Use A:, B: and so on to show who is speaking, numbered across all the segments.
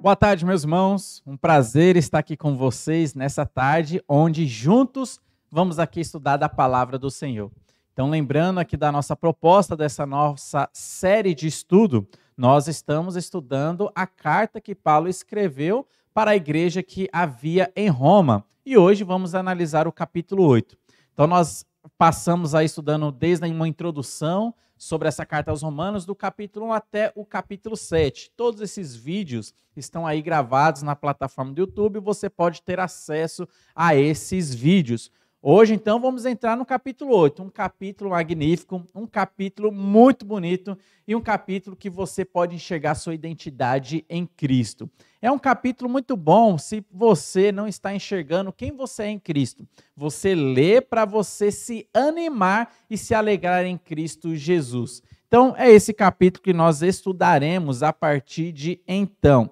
A: Boa tarde, meus irmãos. Um prazer estar aqui com vocês nessa tarde, onde juntos vamos aqui estudar da palavra do Senhor. Então, lembrando aqui da nossa proposta, dessa nossa série de estudo, nós estamos estudando a carta que Paulo escreveu para a igreja que havia em Roma. E hoje vamos analisar o capítulo 8. Então, nós passamos aí estudando desde uma introdução sobre essa carta aos Romanos, do capítulo 1 até o capítulo 7. Todos esses vídeos estão aí gravados na plataforma do YouTube, você pode ter acesso a esses vídeos. Hoje, então, vamos entrar no capítulo 8, um capítulo magnífico, um capítulo muito bonito e um capítulo que você pode enxergar sua identidade em Cristo. É um capítulo muito bom se você não está enxergando quem você é em Cristo. Você lê para você se animar e se alegrar em Cristo Jesus. Então, é esse capítulo que nós estudaremos a partir de então.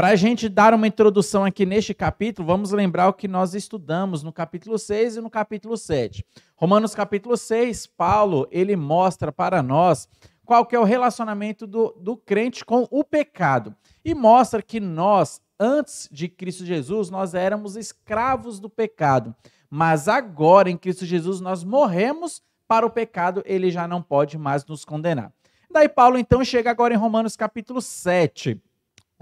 A: Para a gente dar uma introdução aqui neste capítulo, vamos lembrar o que nós estudamos no capítulo 6 e no capítulo 7. Romanos capítulo 6, Paulo, ele mostra para nós qual que é o relacionamento do crente com o pecado. E mostra que nós, antes de Cristo Jesus, nós éramos escravos do pecado. Mas agora, em Cristo Jesus, nós morremos para o pecado, ele já não pode mais nos condenar. Daí Paulo, então, chega agora em Romanos capítulo 7,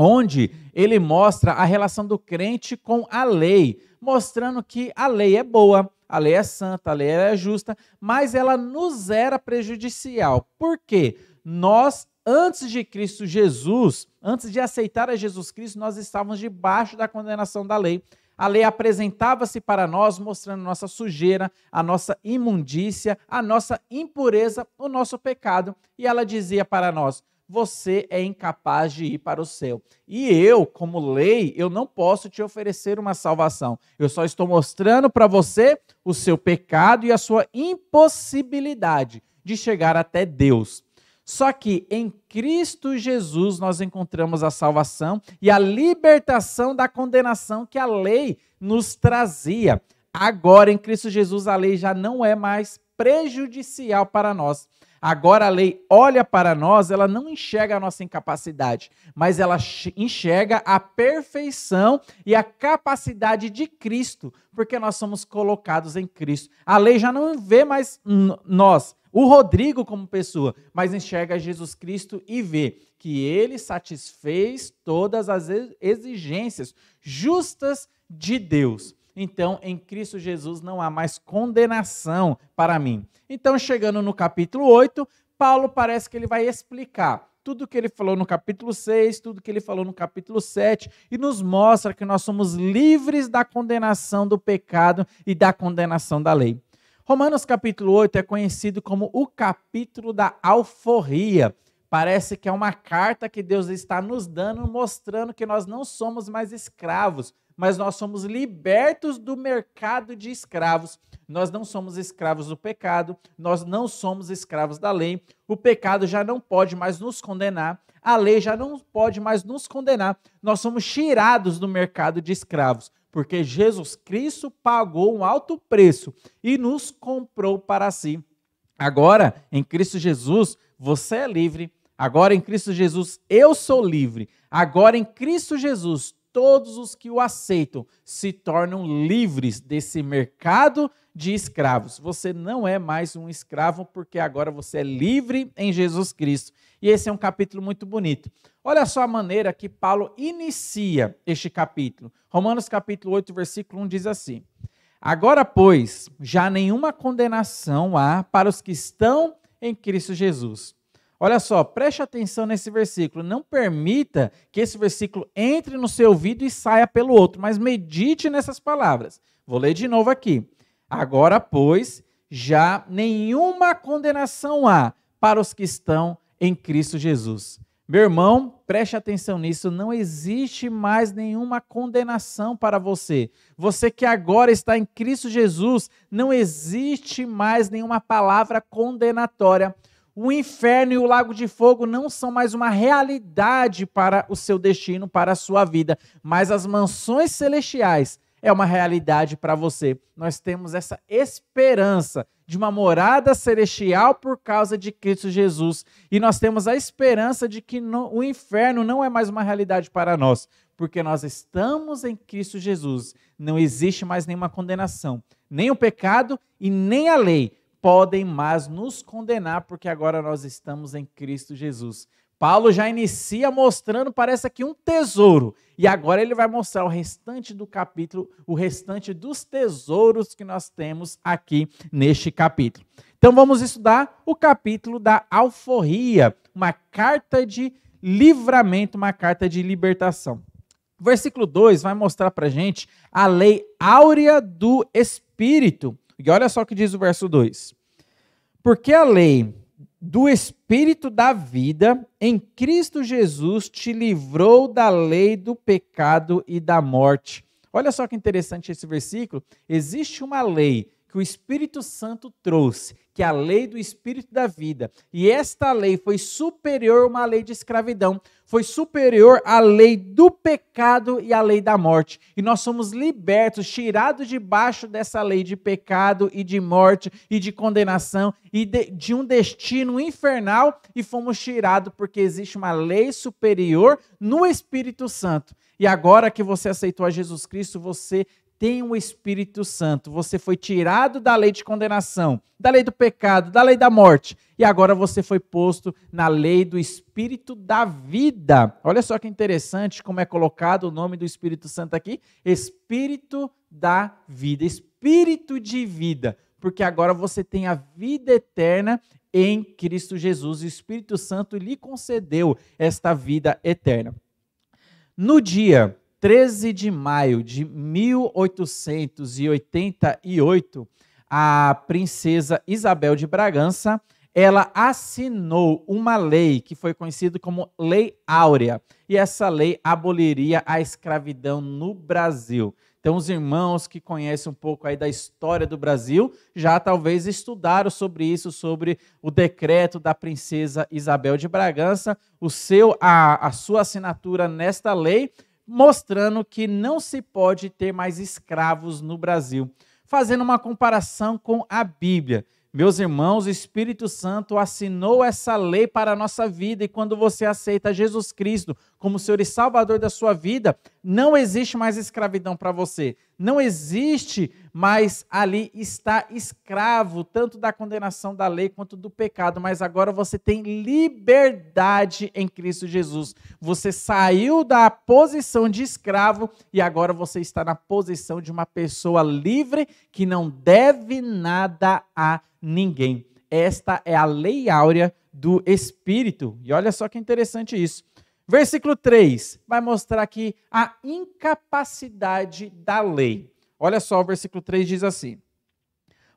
A: onde ele mostra a relação do crente com a lei, mostrando que a lei é boa, a lei é santa, a lei é justa, mas ela nos era prejudicial. Por quê? Nós, antes de Cristo Jesus, antes de aceitar a Jesus Cristo, nós estávamos debaixo da condenação da lei. A lei apresentava-se para nós, mostrando nossa sujeira, a nossa imundícia, a nossa impureza, o nosso pecado. E ela dizia para nós: você é incapaz de ir para o céu. E eu, como lei, eu não posso te oferecer uma salvação. Eu só estou mostrando para você o seu pecado e a sua impossibilidade de chegar até Deus. Só que em Cristo Jesus nós encontramos a salvação e a libertação da condenação que a lei nos trazia. Agora, em Cristo Jesus, a lei já não é mais prejudicial para nós. Agora a lei olha para nós, ela não enxerga a nossa incapacidade, mas ela enxerga a perfeição e a capacidade de Cristo, porque nós somos colocados em Cristo. A lei já não vê mais nós, o Rodrigo como pessoa, mas enxerga Jesus Cristo e vê que ele satisfez todas as exigências justas de Deus. Então, em Cristo Jesus não há mais condenação para mim. Então, chegando no capítulo 8, Paulo parece que ele vai explicar tudo o que ele falou no capítulo 6, tudo que ele falou no capítulo 7, e nos mostra que nós somos livres da condenação do pecado e da condenação da lei. Romanos capítulo 8 é conhecido como o capítulo da alforria. Parece que é uma carta que Deus está nos dando, mostrando que nós não somos mais escravos, mas nós somos libertos do mercado de escravos. Nós não somos escravos do pecado, nós não somos escravos da lei. O pecado já não pode mais nos condenar, a lei já não pode mais nos condenar. Nós somos tirados do mercado de escravos, porque Jesus Cristo pagou um alto preço e nos comprou para si. Agora, em Cristo Jesus, você é livre. Agora, em Cristo Jesus, eu sou livre. Agora, em Cristo Jesus, todos os que o aceitam se tornam livres desse mercado de escravos. Você não é mais um escravo, porque agora você é livre em Jesus Cristo. E esse é um capítulo muito bonito. Olha só a maneira que Paulo inicia este capítulo. Romanos capítulo 8, versículo 1 diz assim: agora, pois, já nenhuma condenação há para os que estão em Cristo Jesus. Olha só, preste atenção nesse versículo. Não permita que esse versículo entre no seu ouvido e saia pelo outro, mas medite nessas palavras. Vou ler de novo aqui. Agora, pois, já nenhuma condenação há para os que estão em Cristo Jesus. Meu irmão, preste atenção nisso, não existe mais nenhuma condenação para você. Você que agora está em Cristo Jesus, não existe mais nenhuma palavra condenatória. O inferno e o lago de fogo não são mais uma realidade para o seu destino, para a sua vida, mas as mansões celestiais é uma realidade para você. Nós temos essa esperança de uma morada celestial por causa de Cristo Jesus. E nós temos a esperança de que o inferno não é mais uma realidade para nós, porque nós estamos em Cristo Jesus. Não existe mais nenhuma condenação. Nem o pecado e nem a lei podem mais nos condenar, porque agora nós estamos em Cristo Jesus. Paulo já inicia mostrando, parece aqui, um tesouro. E agora ele vai mostrar o restante do capítulo, o restante dos tesouros que nós temos aqui neste capítulo. Então vamos estudar o capítulo da alforria, uma carta de livramento, uma carta de libertação. O versículo 2 vai mostrar para a gente a lei áurea do Espírito. E olha só o que diz o verso 2. Porque a lei do Espírito da vida em Cristo Jesus te livrou da lei do pecado e da morte. Olha só que interessante esse versículo. Existe uma lei que o Espírito Santo trouxe, que é a lei do Espírito da vida. E esta lei foi superior a uma lei de escravidão, foi superior à lei do pecado e à lei da morte. E nós somos libertos, tirados debaixo dessa lei de pecado e de morte e de condenação e de um destino infernal, e fomos tirados porque existe uma lei superior no Espírito Santo. E agora que você aceitou a Jesus Cristo, você tem o Espírito Santo, você foi tirado da lei de condenação, da lei do pecado, da lei da morte, e agora você foi posto na lei do Espírito da vida. Olha só que interessante como é colocado o nome do Espírito Santo aqui, Espírito da vida, Espírito de vida, porque agora você tem a vida eterna em Cristo Jesus, e o Espírito Santo lhe concedeu esta vida eterna. No dia 13 de maio de 1888, a princesa Isabel de Bragança, ela assinou uma lei que foi conhecida como Lei Áurea, e essa lei aboliria a escravidão no Brasil. Então, os irmãos que conhecem um pouco aí da história do Brasil, já talvez estudaram sobre isso, sobre o decreto da princesa Isabel de Bragança, a sua assinatura nesta lei, mostrando que não se pode ter mais escravos no Brasil. Fazendo uma comparação com a Bíblia. Meus irmãos, o Espírito Santo assinou essa lei para a nossa vida, e quando você aceita Jesus Cristo como Senhor e Salvador da sua vida, não existe mais escravidão para você. Não existe mais ali estar escravo, tanto da condenação da lei quanto do pecado, mas agora você tem liberdade em Cristo Jesus. Você saiu da posição de escravo e agora você está na posição de uma pessoa livre que não deve nada a ninguém. Esta é a lei áurea do Espírito. E olha só que interessante isso. Versículo 3 vai mostrar aqui a incapacidade da lei. Olha só, o versículo 3 diz assim: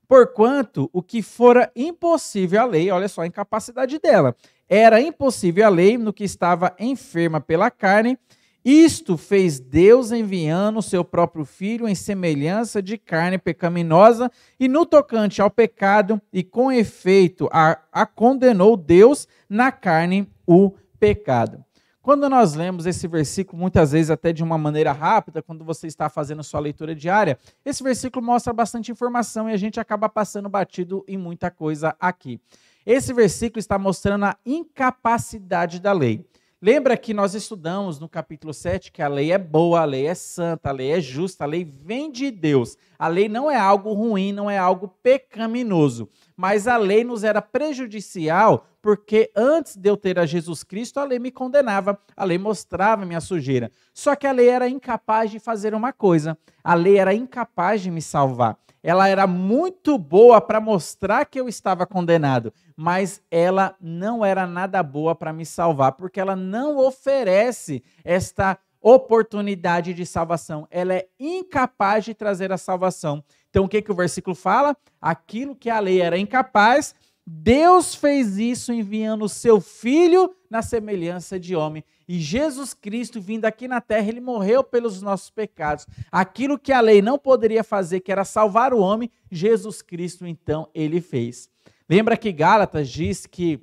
A: porquanto o que fora impossível à lei, olha só a incapacidade dela, era impossível à lei no que estava enferma pela carne, isto fez Deus enviando o seu próprio Filho em semelhança de carne pecaminosa, e no tocante ao pecado, e com efeito a condenou Deus na carne o pecado. Quando nós lemos esse versículo, muitas vezes até de uma maneira rápida, quando você está fazendo sua leitura diária, esse versículo mostra bastante informação e a gente acaba passando batido em muita coisa aqui. Esse versículo está mostrando a incapacidade da lei. Lembra que nós estudamos no capítulo 7 que a lei é boa, a lei é santa, a lei é justa, a lei vem de Deus. A lei não é algo ruim, não é algo pecaminoso, mas a lei nos era prejudicial porque antes de eu ter a Jesus Cristo, a lei me condenava, a lei mostrava minha sujeira. Só que a lei era incapaz de fazer uma coisa, a lei era incapaz de me salvar. Ela era muito boa para mostrar que eu estava condenado, mas ela não era nada boa para me salvar, porque ela não oferece esta oportunidade de salvação. Ela é incapaz de trazer a salvação. Então, o que o versículo fala? Aquilo que a lei era incapaz, Deus fez isso enviando o seu Filho na semelhança de homem. E Jesus Cristo, vindo aqui na terra, ele morreu pelos nossos pecados. Aquilo que a lei não poderia fazer, que era salvar o homem, Jesus Cristo, então, ele fez. Lembra que Gálatas diz que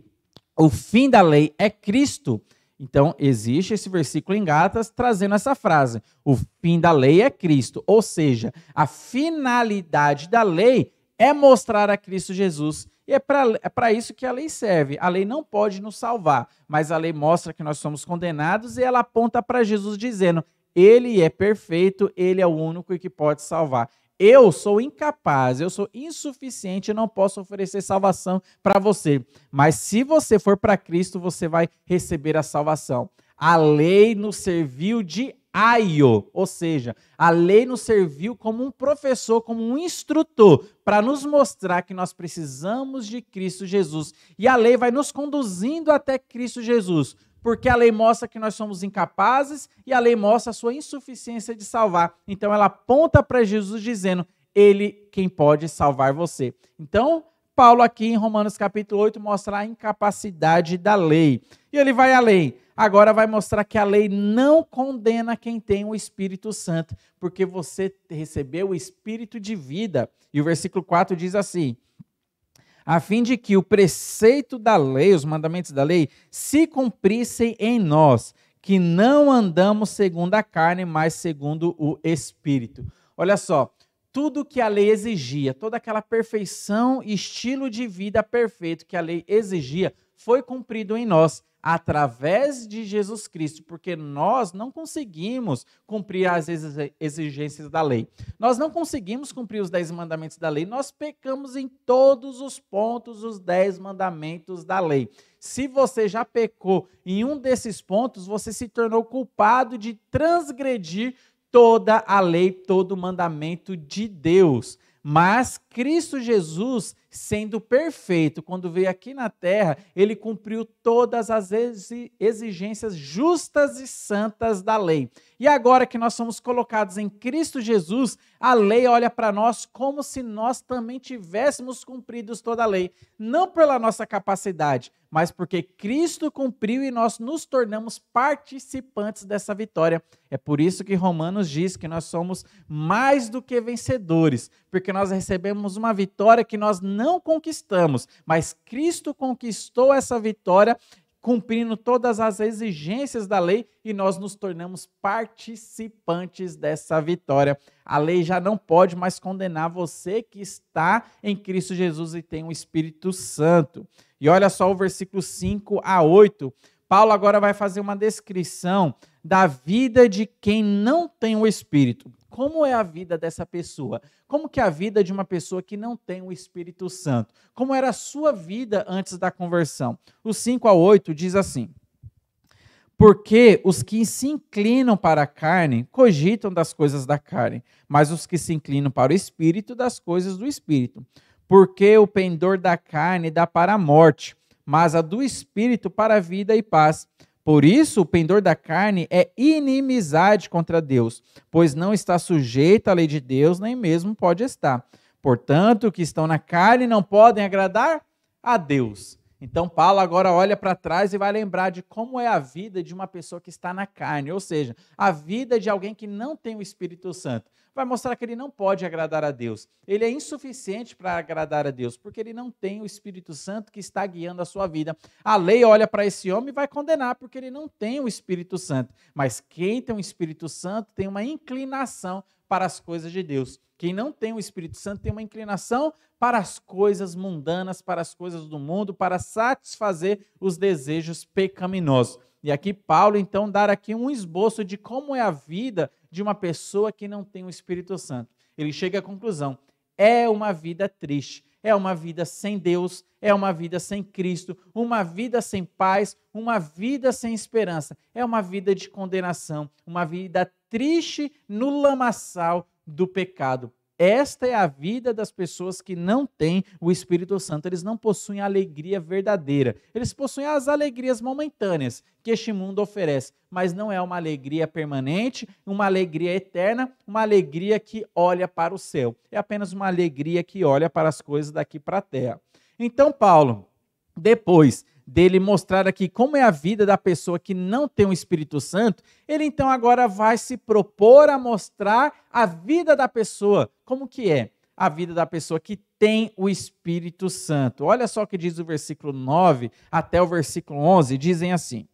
A: o fim da lei é Cristo. Então, existe esse versículo em Gálatas trazendo essa frase. O fim da lei é Cristo. Ou seja, a finalidade da lei é mostrar a Cristo Jesus. E é para isso que a lei serve. A lei não pode nos salvar, mas a lei mostra que nós somos condenados e ela aponta para Jesus dizendo, ele é perfeito, ele é o único que pode salvar. Eu sou incapaz, eu sou insuficiente, eu não posso oferecer salvação para você. Mas se você for para Cristo, você vai receber a salvação. A lei nos serviu de aio, ou seja, a lei nos serviu como um professor, como um instrutor, para nos mostrar que nós precisamos de Cristo Jesus. E a lei vai nos conduzindo até Cristo Jesus, porque a lei mostra que nós somos incapazes e a lei mostra a sua insuficiência de salvar. Então ela aponta para Jesus dizendo, ele quem pode salvar você. Então, Paulo aqui em Romanos capítulo 8 mostra a incapacidade da lei. E ele vai além. Agora vai mostrar que a lei não condena quem tem o Espírito Santo, porque você recebeu o Espírito de vida. E o versículo 4 diz assim, a fim de que o preceito da lei, os mandamentos da lei, se cumprissem em nós, que não andamos segundo a carne, mas segundo o Espírito. Olha só, tudo que a lei exigia, toda aquela perfeição e estilo de vida perfeito que a lei exigia, foi cumprido em nós, através de Jesus Cristo, porque nós não conseguimos cumprir as exigências da lei. Nós não conseguimos cumprir os 10 mandamentos da lei, nós pecamos em todos os pontos, os 10 mandamentos da lei. Se você já pecou em um desses pontos, você se tornou culpado de transgredir toda a lei, todo o mandamento de Deus. Mas Cristo Jesus, sendo perfeito, quando veio aqui na terra, ele cumpriu todas as exigências justas e santas da lei. E agora que nós somos colocados em Cristo Jesus, a lei olha para nós como se nós também tivéssemos cumprido toda a lei. Não pela nossa capacidade, mas porque Cristo cumpriu e nós nos tornamos participantes dessa vitória. É por isso que Romanos diz que nós somos mais do que vencedores, porque nós recebemos uma vitória que nós não conquistamos, mas Cristo conquistou essa vitória, cumprindo todas as exigências da lei, e nós nos tornamos participantes dessa vitória. A lei já não pode mais condenar você que está em Cristo Jesus e tem o Espírito Santo. E olha só o versículo 5 a 8. Paulo agora vai fazer uma descrição da vida de quem não tem o Espírito. Como é a vida dessa pessoa? Como que é a vida de uma pessoa que não tem o Espírito Santo? Como era a sua vida antes da conversão? O 5 a 8 diz assim, porque os que se inclinam para a carne cogitam das coisas da carne, mas os que se inclinam para o Espírito, das coisas do Espírito. Porque o pendor da carne dá para a morte, mas a do Espírito para a vida e paz. Por isso, o pendor da carne é inimizade contra Deus, pois não está sujeito à lei de Deus, nem mesmo pode estar. Portanto, os que estão na carne não podem agradar a Deus. Então, Paulo agora olha para trás e vai lembrar de como é a vida de uma pessoa que está na carne, ou seja, a vida de alguém que não tem o Espírito Santo. Vai mostrar que ele não pode agradar a Deus. Ele é insuficiente para agradar a Deus, porque ele não tem o Espírito Santo que está guiando a sua vida. A lei olha para esse homem e vai condenar, porque ele não tem o Espírito Santo. Mas quem tem o Espírito Santo tem uma inclinação para as coisas de Deus. Quem não tem o Espírito Santo tem uma inclinação para as coisas mundanas, para as coisas do mundo, para satisfazer os desejos pecaminosos. E aqui Paulo, então, dá aqui um esboço de como é a vida de uma pessoa que não tem o Espírito Santo. Ele chega à conclusão, é uma vida triste, é uma vida sem Deus, é uma vida sem Cristo, uma vida sem paz, uma vida sem esperança, é uma vida de condenação, uma vida triste no lamaçal do pecado. Esta é a vida das pessoas que não têm o Espírito Santo. Eles não possuem a alegria verdadeira. Eles possuem as alegrias momentâneas que este mundo oferece, mas não é uma alegria permanente, uma alegria eterna, uma alegria que olha para o céu. É apenas uma alegria que olha para as coisas daqui para a terra. Então, Paulo, depois dele mostrar aqui como é a vida da pessoa que não tem o Espírito Santo, ele então agora vai se propor a mostrar a vida da pessoa, como que é a vida da pessoa que tem o Espírito Santo. Olha só o que diz o versículo 9 até o versículo 11, dizem assim,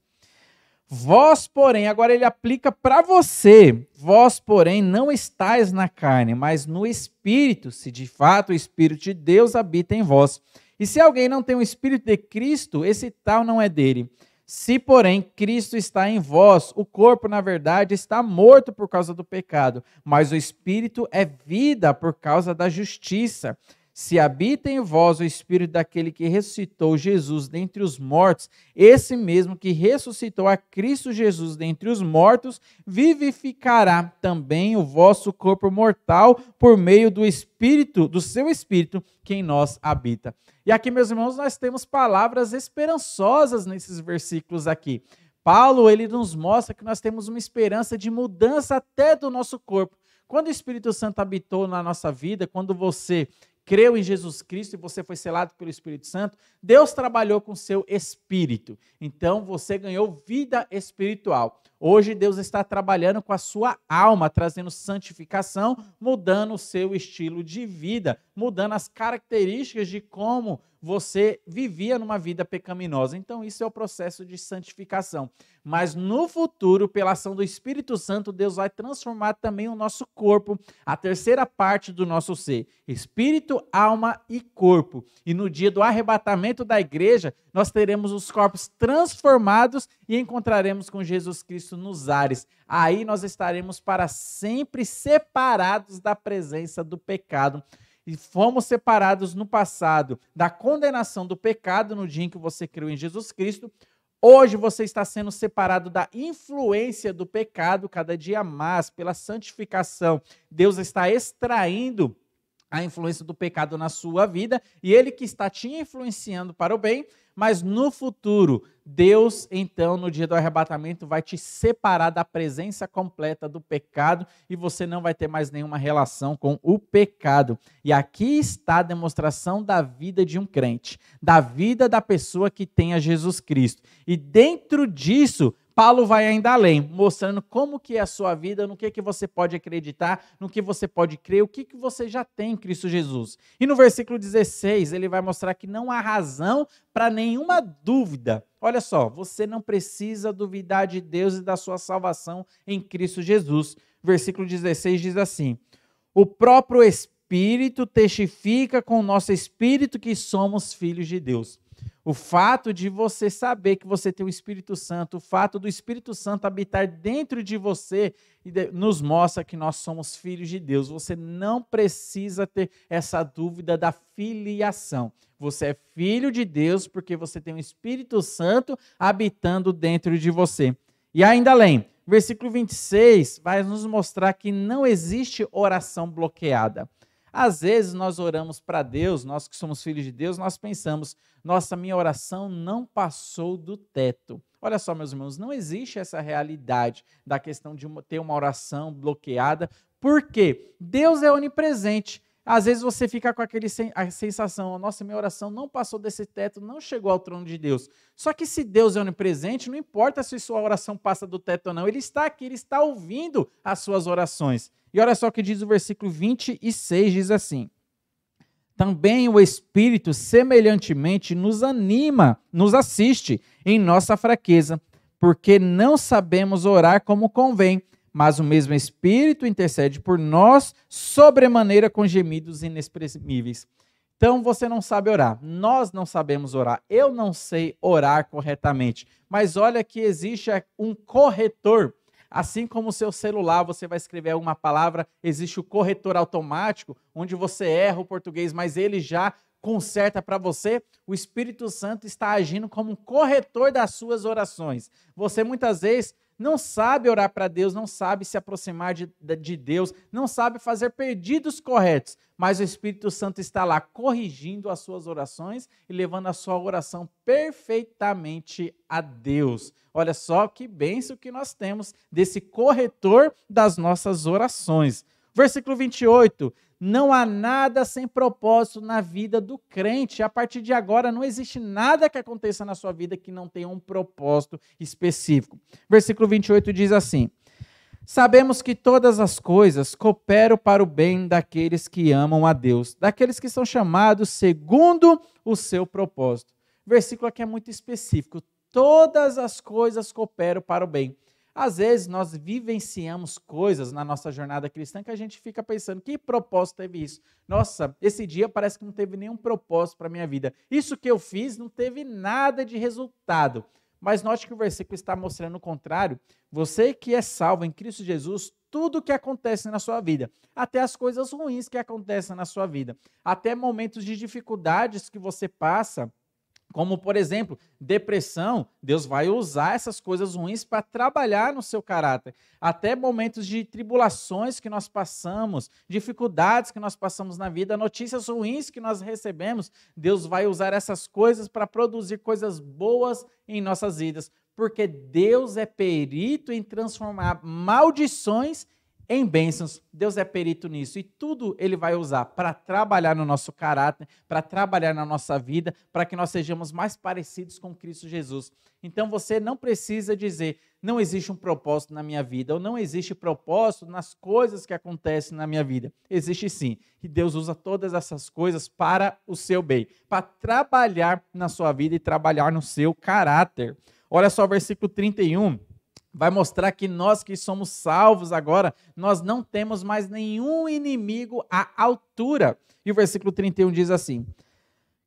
A: Vós, porém, agora ele aplica para você. Vós, porém, não estáis na carne, mas no Espírito, se de fato o Espírito de Deus habita em vós. E se alguém não tem o Espírito de Cristo, esse tal não é dele. Se, porém, Cristo está em vós, o corpo, na verdade, está morto por causa do pecado, mas o Espírito é vida por causa da justiça. Se habita em vós o Espírito daquele que ressuscitou Jesus dentre os mortos, esse mesmo que ressuscitou a Cristo Jesus dentre os mortos, vivificará também o vosso corpo mortal por meio do Espírito, do seu Espírito, que em nós habita. E aqui, meus irmãos, nós temos palavras esperançosas nesses versículos aqui. Paulo, ele nos mostra que nós temos uma esperança de mudança até do nosso corpo. Quando o Espírito Santo habitou na nossa vida, quando você creu em Jesus Cristo e você foi selado pelo Espírito Santo, Deus trabalhou com seu espírito. Então, você ganhou vida espiritual. Hoje, Deus está trabalhando com a sua alma, trazendo santificação, mudando o seu estilo de vida, mudando as características de como você vivia numa vida pecaminosa. Então, isso é o processo de santificação. Mas no futuro, pela ação do Espírito Santo, Deus vai transformar também o nosso corpo, a terceira parte do nosso ser, espírito, alma e corpo. E no dia do arrebatamento da igreja, nós teremos os corpos transformados e encontraremos com Jesus Cristo nos ares. Aí nós estaremos para sempre separados da presença do pecado. E fomos separados no passado da condenação do pecado no dia em que você creu em Jesus Cristo. Hoje você está sendo separado da influência do pecado cada dia mais pela santificação. Deus está extraindo a influência do pecado na sua vida e ele que está te influenciando para o bem, mas no futuro, Deus, então, no dia do arrebatamento, vai te separar da presença completa do pecado e você não vai ter mais nenhuma relação com o pecado. E aqui está a demonstração da vida de um crente, da vida da pessoa que tem a Jesus Cristo. E dentro disso, Paulo vai ainda além, mostrando como que é a sua vida, no que você pode acreditar, no que você pode crer, o que você já tem em Cristo Jesus. E no versículo 16, ele vai mostrar que não há razão para nenhuma dúvida. Olha só, você não precisa duvidar de Deus e da sua salvação em Cristo Jesus. Versículo 16 diz assim: o próprio Espírito testifica com o nosso espírito que somos filhos de Deus. O fato de você saber que você tem o Espírito Santo, o fato do Espírito Santo habitar dentro de você, nos mostra que nós somos filhos de Deus. Você não precisa ter essa dúvida da filiação. Você é filho de Deus porque você tem o Espírito Santo habitando dentro de você. E ainda além, versículo 26 vai nos mostrar que não existe oração bloqueada. Às vezes nós oramos para Deus, nós que somos filhos de Deus, nós pensamos, nossa, minha oração não passou do teto. Olha só, meus irmãos, não existe essa realidade da questão de ter uma oração bloqueada, porque Deus é onipresente. Às vezes você fica com a sensação, nossa, minha oração não passou desse teto, não chegou ao trono de Deus. Só que se Deus é onipresente, não importa se sua oração passa do teto ou não, Ele está aqui, Ele está ouvindo as suas orações. E olha só o que diz o versículo 26, diz assim: também o Espírito semelhantemente nos anima, nos assiste em nossa fraqueza, porque não sabemos orar como convém, mas o mesmo Espírito intercede por nós sobremaneira com gemidos inexprimíveis. Então você não sabe orar, nós não sabemos orar, eu não sei orar corretamente, mas olha que existe um corretor. Assim como o seu celular, você vai escrever uma palavra, existe o corretor automático, onde você erra o português, mas ele já conserta para você. O Espírito Santo está agindo como um corretor das suas orações. Você muitas vezes não sabe orar para Deus, não sabe se aproximar de Deus, não sabe fazer pedidos corretos, mas o Espírito Santo está lá corrigindo as suas orações e levando a sua oração perfeitamente a Deus. Olha só que bênção que nós temos desse corretor das nossas orações. Versículo 28, não há nada sem propósito na vida do crente. A partir de agora não existe nada que aconteça na sua vida que não tenha um propósito específico. Versículo 28 diz assim: sabemos que todas as coisas cooperam para o bem daqueles que amam a Deus, daqueles que são chamados segundo o seu propósito. O versículo aqui é muito específico. todas as coisas cooperam para o bem. Às vezes nós vivenciamos coisas na nossa jornada cristã que a gente fica pensando, que propósito teve isso? Nossa, esse dia parece que não teve nenhum propósito para a minha vida. Isso que eu fiz não teve nada de resultado. Mas note que o versículo está mostrando o contrário. Você que é salvo em Cristo Jesus, tudo que acontece na sua vida, até as coisas ruins que acontecem na sua vida, até momentos de dificuldades que você passa, como, por exemplo, depressão, Deus vai usar essas coisas ruins para trabalhar no seu caráter. Até momentos de tribulações que nós passamos, dificuldades que nós passamos na vida, notícias ruins que nós recebemos, Deus vai usar essas coisas para produzir coisas boas em nossas vidas. Porque Deus é perito em transformar maldições em bênçãos. Deus é perito nisso e tudo Ele vai usar para trabalhar no nosso caráter, para trabalhar na nossa vida, para que nós sejamos mais parecidos com Cristo Jesus. Então você não precisa dizer, não existe um propósito na minha vida, ou não existe propósito nas coisas que acontecem na minha vida. Existe sim, e Deus usa todas essas coisas para o seu bem, para trabalhar na sua vida e trabalhar no seu caráter. Olha só o versículo 31. Vai mostrar que nós que somos salvos agora, nós não temos mais nenhum inimigo à altura. E o versículo 31 diz assim: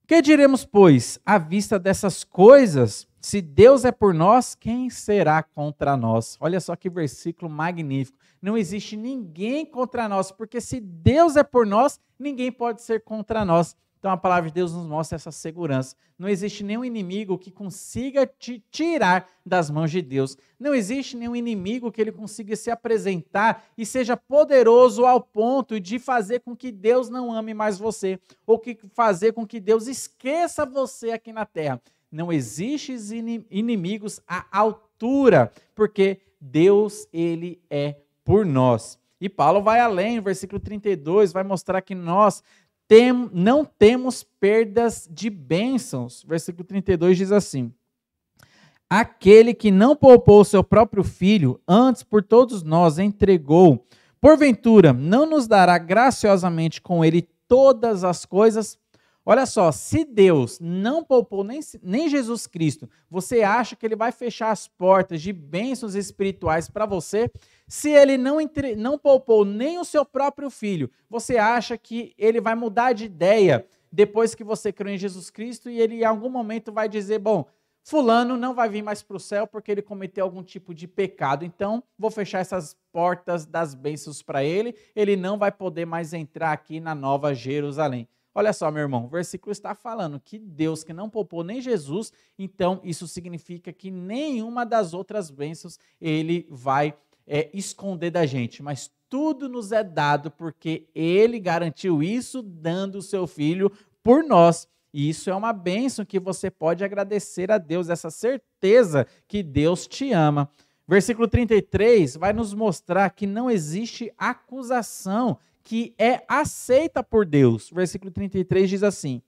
A: que diremos, pois, à vista dessas coisas? Se Deus é por nós, quem será contra nós? Olha só que versículo magnífico. Não existe ninguém contra nós, porque se Deus é por nós, ninguém pode ser contra nós. Então a palavra de Deus nos mostra essa segurança. Não existe nenhum inimigo que consiga te tirar das mãos de Deus. Não existe nenhum inimigo que ele consiga se apresentar e seja poderoso ao ponto de fazer com que Deus não ame mais você, ou que fazer com que Deus esqueça você aqui na terra. Não existem inimigos à altura, porque Deus, ele é por nós. E Paulo vai além, no versículo 32, vai mostrar que nós não temos perdas de bênçãos. Versículo 32 diz assim: aquele que não poupou o seu próprio filho, antes por todos nós entregou, porventura não nos dará graciosamente com ele todas as coisas? Olha só, se Deus não poupou nem Jesus Cristo, você acha que ele vai fechar as portas de bênçãos espirituais para você? Se ele não poupou nem o seu próprio filho, você acha que ele vai mudar de ideia depois que você crê em Jesus Cristo e ele em algum momento vai dizer, bom, fulano não vai vir mais para o céu porque ele cometeu algum tipo de pecado, então vou fechar essas portas das bênçãos para ele, ele não vai poder mais entrar aqui na Nova Jerusalém. Olha só, meu irmão, o versículo está falando que Deus que não poupou nem Jesus, então isso significa que nenhuma das outras bênçãos ele vai esconder da gente, mas tudo nos é dado porque ele garantiu isso dando o seu filho por nós. E isso é uma bênção que você pode agradecer a Deus, essa certeza que Deus te ama. Versículo 33 vai nos mostrar que não existe acusação que é aceita por Deus. Versículo 33 diz assim: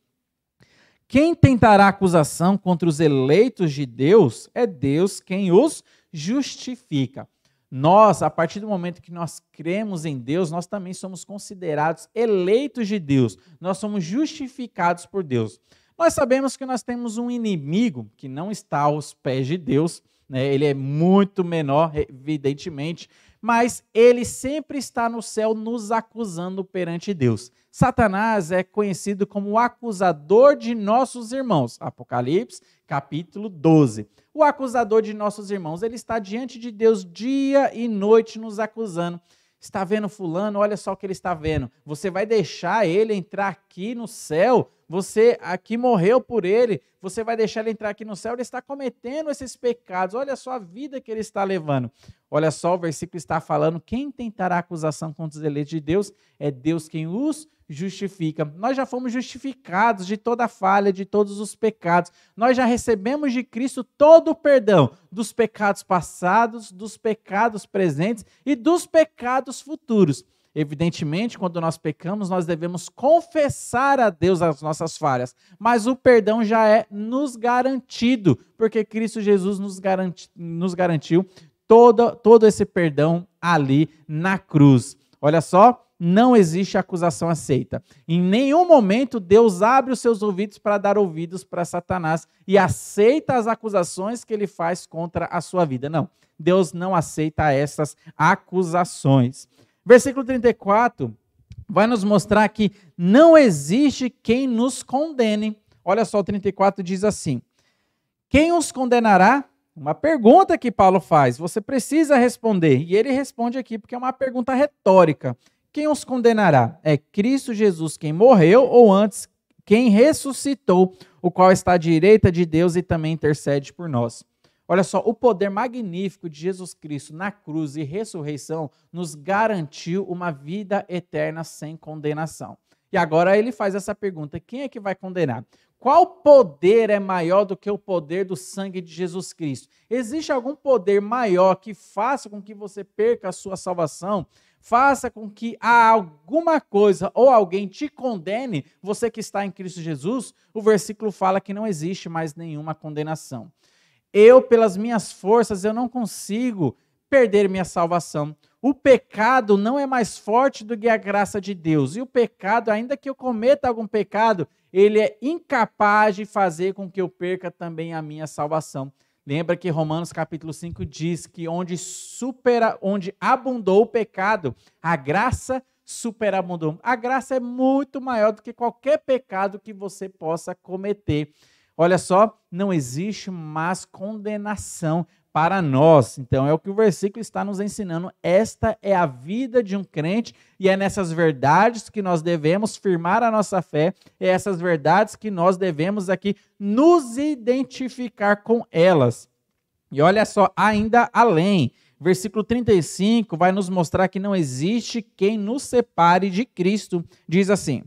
A: quem tentará acusação contra os eleitos de Deus, é Deus quem os justifica. Nós, a partir do momento que nós cremos em Deus, nós também somos considerados eleitos de Deus. Nós somos justificados por Deus. Nós sabemos que nós temos um inimigo que não está aos pés de Deus, né? Ele é muito menor, evidentemente, mas ele sempre está no céu nos acusando perante Deus. Satanás é conhecido como o acusador de nossos irmãos. Apocalipse, capítulo 12. O acusador de nossos irmãos, ele está diante de Deus dia e noite nos acusando. Está vendo fulano? Olha só o que ele está vendo. Você vai deixar ele entrar aqui no céu? Você aqui morreu por ele. Você vai deixar ele entrar aqui no céu? Ele está cometendo esses pecados. Olha só a vida que ele está levando. Olha só, o versículo está falando, quem tentará acusação contra os eleitos de Deus? É Deus quem os justifica. Nós já fomos justificados de toda falha, de todos os pecados. Nós já recebemos de Cristo todo o perdão dos pecados passados, dos pecados presentes e dos pecados futuros. Evidentemente, quando nós pecamos, nós devemos confessar a Deus as nossas falhas, mas o perdão já é nos garantido, porque Cristo Jesus nos garantiu todo esse perdão ali na cruz. Olha só, não existe acusação aceita. Em nenhum momento Deus abre os seus ouvidos para dar ouvidos para Satanás e aceita as acusações que ele faz contra a sua vida. Não, Deus não aceita essas acusações. Versículo 34 vai nos mostrar que não existe quem nos condene. Olha só, o 34 diz assim: quem os condenará? Uma pergunta que Paulo faz, você precisa responder. E ele responde aqui porque é uma pergunta retórica. Quem os condenará? É Cristo Jesus quem morreu ou antes quem ressuscitou, o qual está à direita de Deus e também intercede por nós. Olha só, o poder magnífico de Jesus Cristo na cruz e ressurreição nos garantiu uma vida eterna sem condenação. E agora ele faz essa pergunta, quem é que vai condenar? Qual poder é maior do que o poder do sangue de Jesus Cristo? Existe algum poder maior que faça com que você perca a sua salvação? Faça com que alguma coisa ou alguém te condene, você que está em Cristo Jesus? O versículo fala que não existe mais nenhuma condenação. Eu, pelas minhas forças, eu não consigo perder minha salvação. O pecado não é mais forte do que a graça de Deus. E o pecado, ainda que eu cometa algum pecado, ele é incapaz de fazer com que eu perca também a minha salvação. Lembra que Romanos capítulo 5 diz que onde abundou o pecado, a graça superabundou. A graça é muito maior do que qualquer pecado que você possa cometer. Olha só, não existe mais condenação para nós. Então é o que o versículo está nos ensinando. Esta é a vida de um crente e é nessas verdades que nós devemos firmar a nossa fé, é essas verdades que nós devemos aqui nos identificar com elas. E olha só, ainda além, versículo 35 vai nos mostrar que não existe quem nos separe de Cristo. Diz assim: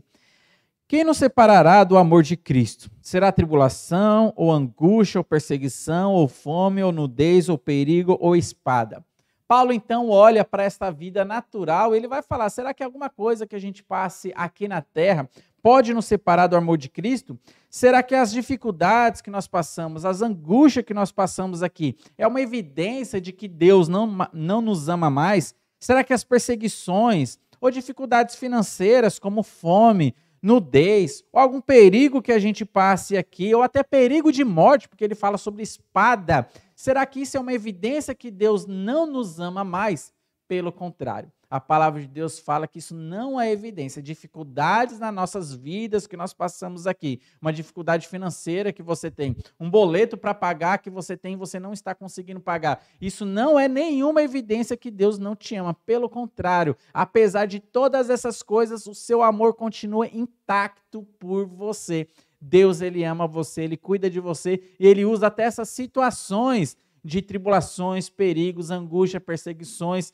A: quem nos separará do amor de Cristo? Será tribulação, ou angústia, ou perseguição, ou fome, ou nudez, ou perigo, ou espada? Paulo, então, olha para esta vida natural e ele vai falar, será que alguma coisa que a gente passe aqui na terra pode nos separar do amor de Cristo? Será que as dificuldades que nós passamos, as angústias que nós passamos aqui, é uma evidência de que Deus não nos ama mais? Será que as perseguições ou dificuldades financeiras, como fome, nudez, ou algum perigo que a gente passe aqui, ou até perigo de morte, porque ele fala sobre espada. Será que isso é uma evidência que Deus não nos ama mais? Pelo contrário, a palavra de Deus fala que isso não é evidência. Dificuldades nas nossas vidas que nós passamos aqui, uma dificuldade financeira que você tem, um boleto para pagar que você tem e você não está conseguindo pagar. Isso não é nenhuma evidência que Deus não te ama. Pelo contrário, apesar de todas essas coisas, o seu amor continua intacto por você. Deus, ele ama você, ele cuida de você e ele usa até essas situações de tribulações, perigos, angústia, perseguições,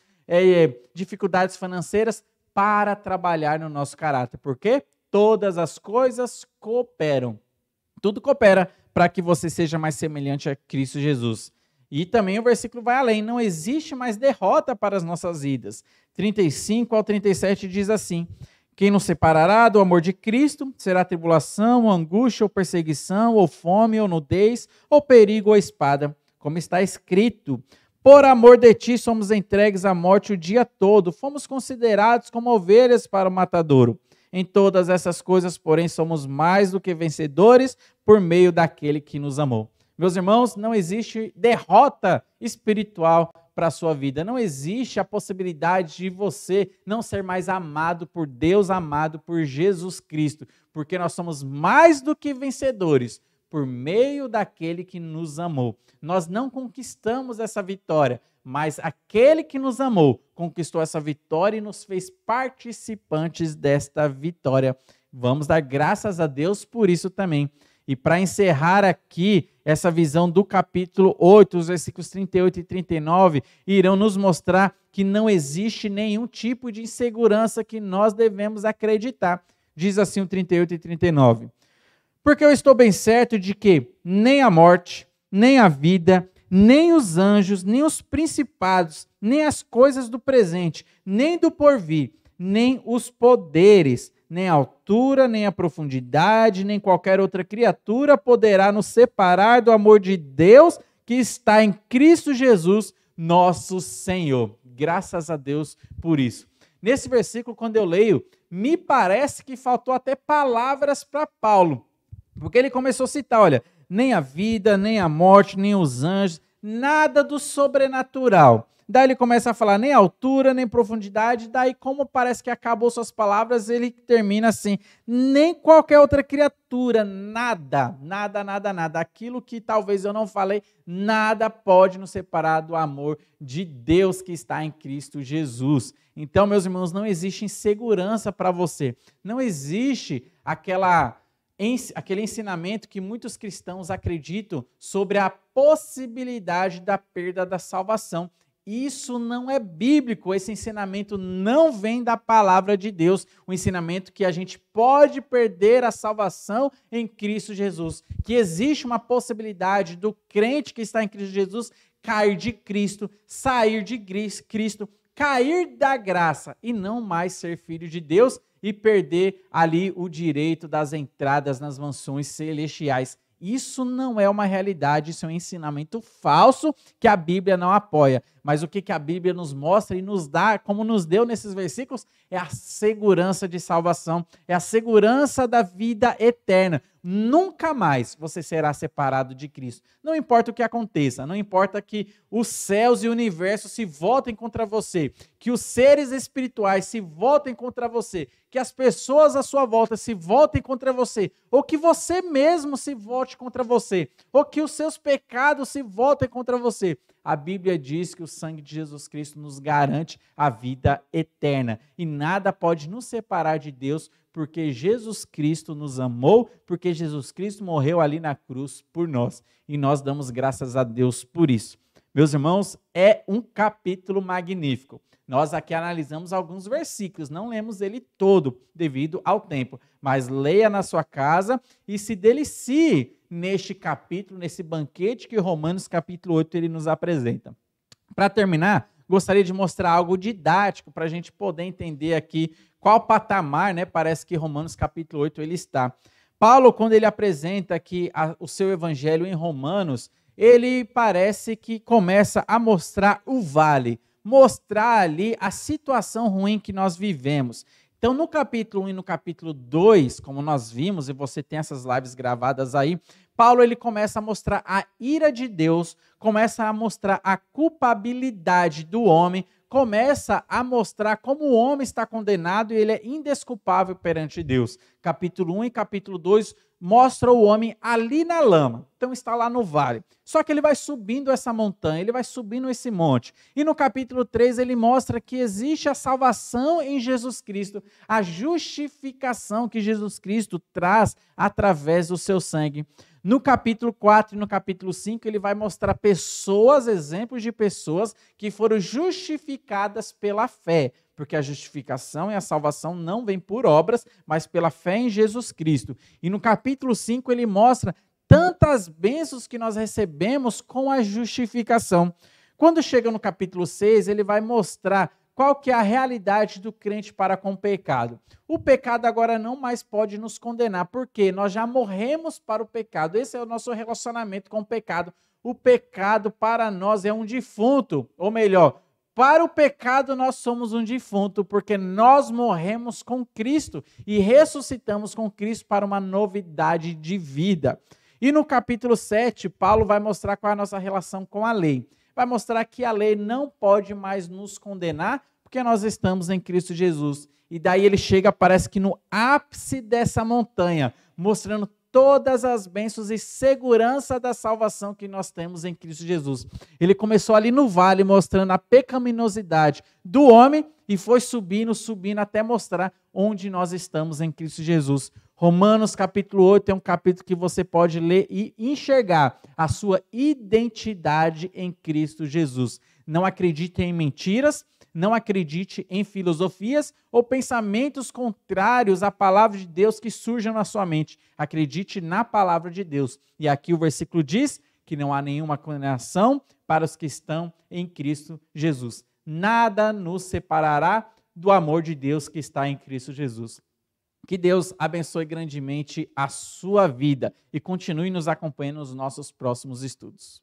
A: dificuldades financeiras para trabalhar no nosso caráter. Por quê? Todas as coisas cooperam. Tudo coopera para que você seja mais semelhante a Cristo Jesus. E também o versículo vai além. Não existe mais derrota para as nossas vidas. 35 ao 37 diz assim: quem nos separará do amor de Cristo? Será tribulação, ou angústia, ou perseguição, ou fome, ou nudez, ou perigo, ou espada. Como está escrito: por amor de ti somos entregues à morte o dia todo, fomos considerados como ovelhas para o matadouro. Em todas essas coisas, porém, somos mais do que vencedores por meio daquele que nos amou. Meus irmãos, não existe derrota espiritual para a sua vida. Não existe a possibilidade de você não ser mais amado por Deus, amado por Jesus Cristo, porque nós somos mais do que vencedores por meio daquele que nos amou. Nós não conquistamos essa vitória, mas aquele que nos amou conquistou essa vitória e nos fez participantes desta vitória. Vamos dar graças a Deus por isso também. E para encerrar aqui essa visão do capítulo 8, os versículos 38 e 39, irão nos mostrar que não existe nenhum tipo de insegurança que nós devemos acreditar. Diz assim o 38 e 39. Porque eu estou bem certo de que nem a morte, nem a vida, nem os anjos, nem os principados, nem as coisas do presente, nem do porvir, nem os poderes, nem a altura, nem a profundidade, nem qualquer outra criatura poderá nos separar do amor de Deus que está em Cristo Jesus, nosso Senhor. Graças a Deus por isso. Nesse versículo, quando eu leio, me parece que faltou até palavras para Paulo, porque ele começou a citar, olha, nem a vida, nem a morte, nem os anjos, nada do sobrenatural. Daí ele começa a falar nem altura, nem profundidade, daí como parece que acabou suas palavras, ele termina assim, nem qualquer outra criatura, nada, nada, nada, nada. Aquilo que talvez eu não falei, nada pode nos separar do amor de Deus que está em Cristo Jesus. Então, meus irmãos, não existe insegurança para você, não existe aquele ensinamento que muitos cristãos acreditam sobre a possibilidade da perda da salvação. Isso não é bíblico, esse ensinamento não vem da palavra de Deus, o ensinamento que a gente pode perder a salvação em Cristo Jesus, que existe uma possibilidade do crente que está em Cristo Jesus cair de Cristo, sair de Cristo, cair da graça e não mais ser filho de Deus e perder ali o direito das entradas nas mansões celestiais. Isso não é uma realidade, isso é um ensinamento falso que a Bíblia não apoia. Mas o que a Bíblia nos mostra e nos dá, como nos deu nesses versículos, é a segurança de salvação, é a segurança da vida eterna. Nunca mais você será separado de Cristo. Não importa o que aconteça, não importa que os céus e o universo se voltem contra você, que os seres espirituais se voltem contra você, que as pessoas à sua volta se voltem contra você, ou que você mesmo se volte contra você, ou que os seus pecados se voltem contra você. A Bíblia diz que o sangue de Jesus Cristo nos garante a vida eterna e nada pode nos separar de Deus, porque Jesus Cristo nos amou, porque Jesus Cristo morreu ali na cruz por nós e nós damos graças a Deus por isso. Meus irmãos, é um capítulo magnífico. Nós aqui analisamos alguns versículos, não lemos ele todo devido ao tempo, mas leia na sua casa e se delicie neste capítulo, nesse banquete que Romanos capítulo 8 ele nos apresenta. Para terminar, gostaria de mostrar algo didático para a gente poder entender aqui qual patamar, né, parece que Romanos capítulo 8 ele está. Paulo, quando ele apresenta aqui o seu evangelho em Romanos, ele parece que começa a mostrar o vale, mostrar ali a situação ruim que nós vivemos. Então, no capítulo 1 e no capítulo 2, como nós vimos, e você tem essas lives gravadas aí, Paulo ele começa a mostrar a ira de Deus, começa a mostrar a culpabilidade do homem, começa a mostrar como o homem está condenado e ele é indesculpável perante Deus. Capítulo 1 e capítulo 2 mostra o homem ali na lama, então está lá no vale. Só que ele vai subindo essa montanha, ele vai subindo esse monte. E no capítulo 3 ele mostra que existe a salvação em Jesus Cristo, a justificação que Jesus Cristo traz através do seu sangue. No capítulo 4 e no capítulo 5, ele vai mostrar pessoas, exemplos de pessoas que foram justificadas pela fé, porque a justificação e a salvação não vem por obras, mas pela fé em Jesus Cristo. E no capítulo 5, ele mostra tantas bênçãos que nós recebemos com a justificação. Quando chega no capítulo 6, ele vai mostrar qual que é a realidade do crente para com o pecado. O pecado agora não mais pode nos condenar, porque nós já morremos para o pecado. Esse é o nosso relacionamento com o pecado. O pecado para nós é um defunto, ou melhor, para o pecado nós somos um defunto, porque nós morremos com Cristo e ressuscitamos com Cristo para uma novidade de vida. E no capítulo 7, Paulo vai mostrar qual é a nossa relação com a lei. Vai mostrar que a lei não pode mais nos condenar, porque nós estamos em Cristo Jesus. E daí ele chega, parece que no ápice dessa montanha, mostrando todas as bênçãos e segurança da salvação que nós temos em Cristo Jesus. Ele começou ali no vale, mostrando a pecaminosidade do homem e foi subindo até mostrar onde nós estamos em Cristo Jesus. Romanos capítulo 8 é um capítulo que você pode ler e enxergar a sua identidade em Cristo Jesus. Não acredite em mentiras, não acredite em filosofias ou pensamentos contrários à palavra de Deus que surjam na sua mente. Acredite na palavra de Deus. E aqui o versículo diz que não há nenhuma condenação para os que estão em Cristo Jesus. Nada nos separará do amor de Deus que está em Cristo Jesus. Que Deus abençoe grandemente a sua vida e continue nos acompanhando nos nossos próximos estudos.